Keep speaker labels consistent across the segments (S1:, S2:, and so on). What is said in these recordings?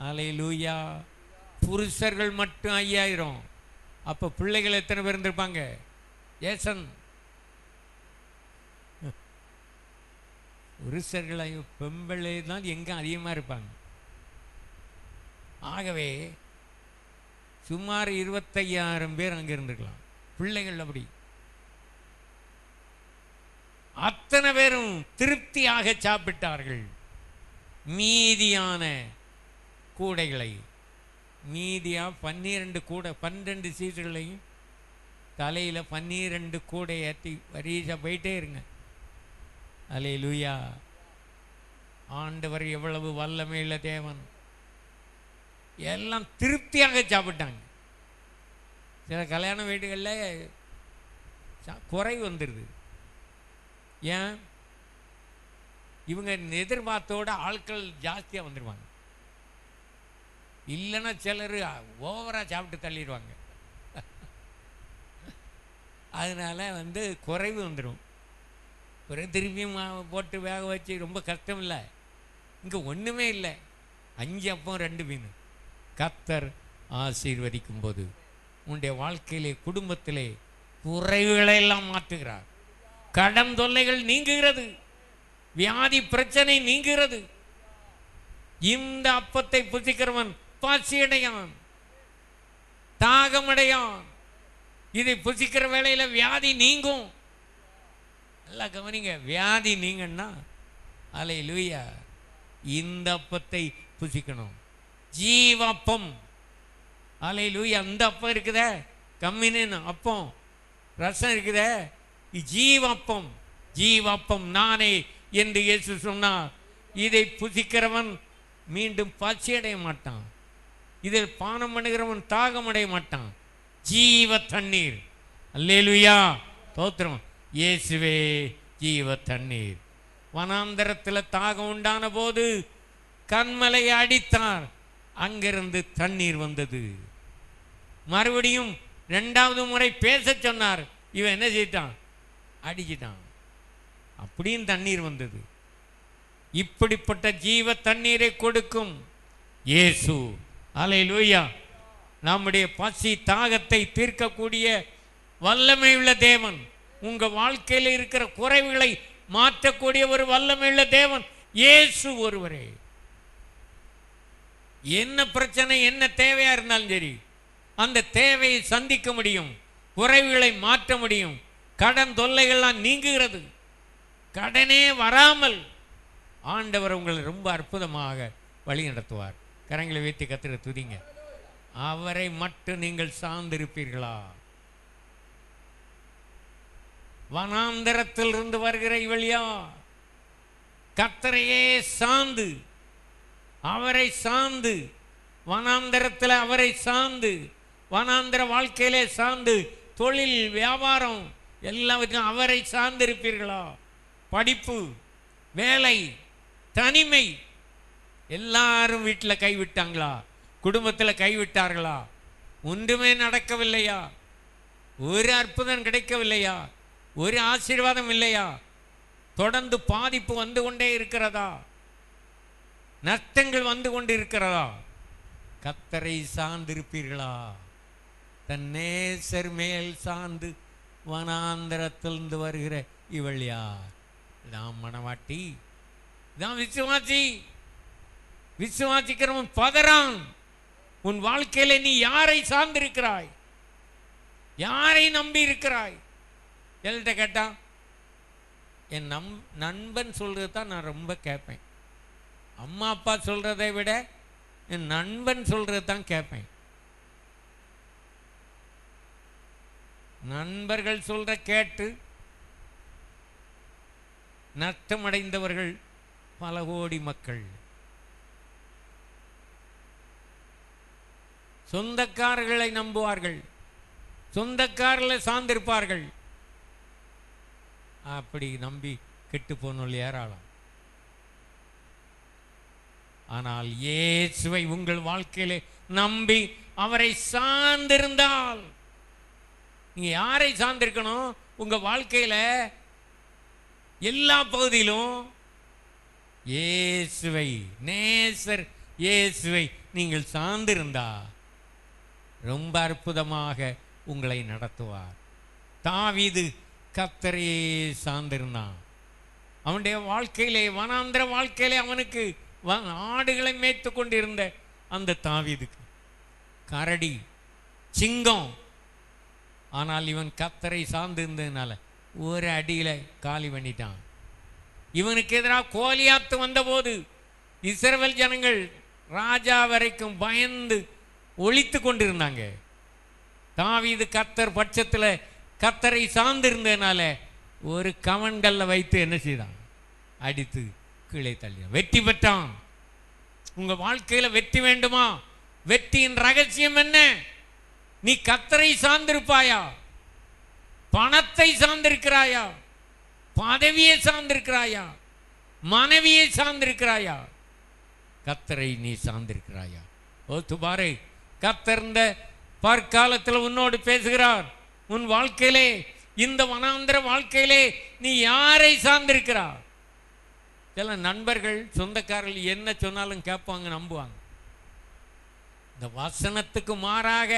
S1: அல்லேலூயா. புருஷர்கள் மட்டும் 5000. அப்போ பிள்ளைகள் எத்தனை பேர் இருந்திருப்பாங்க? ஏசன் புருஷர்கள் பெண்பிள்ளை தான் எங்கே அதிகமாக இருப்பாங்க. ஆகவே சுமார் 25,000 பேர் அங்கே இருந்திருக்கலாம். பிள்ளைகள் அப்படி அத்தனை பேரும் திருப்தியாக சாப்பிட்டார்கள். மீதியான கூடைகளை மீதியா 12 கூடை 12 சீட்டுகளையும் தலையில் 12 கூடை ஏற்றி வரிசை போயிட்டே இருங்க. அல்லேலூயா. ஆண்டவர் எவ்வளவு வல்லமையுள்ள தேவன். எல்லாம் திருப்தியாக சாப்பிட்டாங்க. சில கல்யாண வீடுகளில் குறை வந்துடுது. ஏன்? இவங்க எதிர்பார்த்தோட ஆட்கள் ஜாஸ்தியாக வந்துடுவாங்க. இல்லைன்னா சிலர் ஓவராக சாப்பிட்டு தள்ளிடுவாங்க. அதனால் குறைவு வந்துடும். குறை திருப்பியும் போட்டு வேக வச்சு ரொம்ப கஷ்டம் இல்லை. இங்கே ஒன்றுமே இல்லை. 5 அப்பம் 2 மீன். கர்த்தர் ஆசீர்வதிக்கும் போது உன்னுடைய வாழ்க்கையிலே குடும்பத்திலே குறைவுகளை எல்லாம் மாற்றுகிறார். கடன் தொல்லைகள் நீங்குகிறது. வியாதி பிரச்சனை நீங்குகிறது. இந்த அப்பத்தை புசிக்கிறவன் பசியடையான், தாகமடையான். இதை புசிக்கிற வேளையில் வியாதி நீங்கும். நல்லா கவனிங்க. வியாதி நீங்கன்னா அல்லேலூயா இந்த அப்பத்தை புசிக்கணும். ஜீவப்பம். அல்லேலூயா. அந்த அப்பம் இருக்குதே, கம்மின்னு அப்பம் ரசம் இருக்குதே, ஜீவப்பம். ஜீவப்பம் நானே என்று இயேசு சொன்னார். இதை புசிக்கிறவன் மீண்டும் பசியடைய மாட்டான். இதில் பானம் பண்ணுகிறவன் தாகம் அடைய மாட்டான். ஜீவ தண்ணீர். அல்லேலூயா. தோத்திரம். இயேசுவே ஜீவ தண்ணீர். வனாந்தரத்தில் தாகம் உண்டான போது கண்மலையை அடித்தார். அங்கிருந்து தண்ணீர் வந்தது. மறுபடியும் 2வது முறை பேச சொன்னார். இவன் என்ன செய்தான்? அடிச்சிட்டான். அப்படியும் தண்ணீர் வந்தது. இப்படிப்பட்ட ஜீவ தண்ணீரை கொடுக்கும் இயேசு. அல்லேலூயா. நம்முடைய பசி தாகத்தை தீர்க்கக்கூடிய வல்லமையுள்ள தேவன். உங்க வாழ்க்கையில் இருக்கிற குறைவுகளை மாற்றக்கூடிய ஒரு வல்லமையுள்ள தேவன் இயேசு ஒருவரே. என்ன பிரச்சனை, என்ன தேவையா இருந்தாலும் சரி, அந்த தேவையை சந்திக்க முடியும். குறைவுகளை மாற்ற முடியும். கடன் தொல்லைகள்லாம் நீங்குகிறது. கடனே வராமல் ஆண்டவர் உங்களை ரொம்ப அற்புதமாக வழி நடத்துவார். கரங்களை வைத்து கர்த்தரை துதிங்க. அவரை மட்டும் நீங்கள் சார்ந்திருப்பீர்களா? வனாந்தரத்தில் இருந்து வருகிற இவளியா கர்த்தரையே சார்ந்து, அவரை சார்ந்து, வனாந்தரத்தில் அவரை சார்ந்து, வனாந்தர வாழ்க்கையிலே சார்ந்து, தொழில் வியாபாரம் எல்லாவற்றையும் அவரை சார்ந்திருப்பீர்களா? படிப்பு, வேலை, தனிமை, எல்லாரும் வீட்டில் கைவிட்டாங்களா? குடும்பத்தில் கைவிட்டார்களா? ஒன்றுமே நடக்கவில்லையா? ஒரு அற்புதம் கிடைக்கவில்லையா? ஒரு ஆசீர்வாதம் இல்லையா? தொடர்ந்து பாதிப்பு வந்து கொண்டே இருக்கிறதா? நஷ்டங்கள் வந்து கொண்டு இருக்கிறதா? கர்த்தரை சார்ந்திருப்பீர்களா? தன் நேசர் மேல் சார்ந்து வனாந்தரத்திலிருந்து வருகிற இவள் யார்? நாம் மனவாட்டி, தான் விசுவாசி. விசுவாசிக்கிறவன் பதறான். உன் வாழ்க்கையில நீ யாரை சார்ந்திருக்கிறாய்? யாரை நம்பி இருக்கிறாய்? என்கிட்ட கேட்டா என் நண்பன் சொல்றது தான் நான் ரொம்ப கேட்பேன். அம்மா அப்பா சொல்றதை விட என் நண்பன் சொல்றது தான் கேட்பேன். நண்பர்கள் சொல்ற கேட்டு நஷ்டமடைந்தவர்கள் பல கோடி மக்கள். சொந்தக்காரர்களை நம்புவார்கள், சொந்தக்காரர்களை சார்ந்திருப்பார்கள். அப்படி நம்பி கெட்டு போனோல் ஏராளம். ஆனால் இயேசுவை உங்கள் வாழ்க்கையிலே நம்பி அவரை சார்ந்திருந்தால், நீங்க யாரை சார்ந்திருக்கணும்? உங்க வாழ்க்கையில எல்லா பகுதியிலும் இயேசுவை, நேசர் இயேசுவை நீங்கள் சார்ந்திருந்தா ரொம்ப அற்புதமாக உங்களை நடத்துவார். தாவீது கர்த்தரையே சார்ந்திருந்தான். அவனுடைய வாழ்க்கையிலே, வனாந்திர வாழ்க்கையிலே அவனுக்கு ஆடுகளை மேய்த்து கொண்டிருந்த அந்த தாவீதுக்கு கரடி, சிங்கம், ஆனால் இவன் கர்த்தரை சார்ந்திருந்ததுனால ஒரு அடியில் காலி பண்ணிட்டான். இவனுக்கு எதிராக கோலியாத்து வந்தபோது இஸ்ரவேல் ஜனங்கள் ராஜா வரைக்கும் பயந்து ஒளித்து கொண்டிருந்தாங்க. தாவீது கர்த்தர் பட்சத்தில் கர்த்தரை சார்ந்திருந்ததுனால ஒரு கவன்கல்ல வைத்து என்ன செய்தான்? அடித்து கீழே தள்ளினான். வெற்றி பெற்றான். உங்க வாழ்க்கையில வெற்றி வேண்டுமா? வெற்றியின் ரகசியம் என்ன? நீ கர்த்தரை சார்ந்திருப்பாயா? பணத்தை சார்ந்திருக்கிறாயா? பதவியை சார்ந்திருக்கிறாயா? மனைவியை சார்ந்திருக்கிறாயா? கர்த்தரை நீ சார்ந்திருக்கிறாயா? ஓத்து பாரு, கர்த்தர் இந்த பற்காலத்தில் உன்னோடு பேசுகிறார். உன் வாழ்க்கையிலே, இந்த வனாந்திர வாழ்க்கையிலே நீ யாரை சார்ந்திருக்கிறார்? சில நண்பர்கள், சொந்தக்காரர்கள் என்ன சொன்னாலும் கேட்பாங்க, நம்புவாங்க. இந்த வசனத்துக்கு மாறாக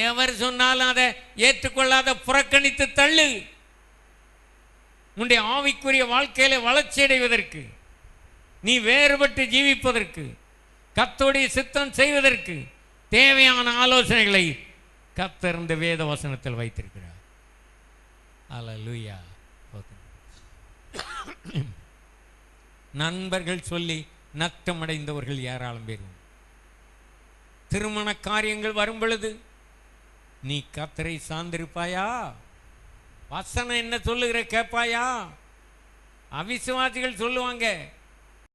S1: எவர் சொன்னாலும் அதை ஏற்றுக்கொள்ளாத, புறக்கணித்து தள்ளு. உன்னுடைய ஆவிக்குரிய வாழ்க்கையில வளர்ச்சி அடைவதற்கு, நீ வேறுபட்டு ஜீவிப்பதற்கு, கர்த்தருடைய சித்தம் செய்வதற்கு தேவையான ஆலோசனைகளை கர்த்தர் இந்த வேத வசனத்தில் வைத்திருக்கிறார். அல்லேலூயா. நண்பர்கள் சொல்லி நஷ்டமடைந்தவர்கள் ஏராளம் பேர். திருமண காரியங்கள் வரும் பொழுது நீ கர்த்தரை சார்ந்திருப்பாயா? வசனம் என்ன சொல்லுகிற கேட்பாயா? அவிசுவாசிகள் சொல்லுவாங்க,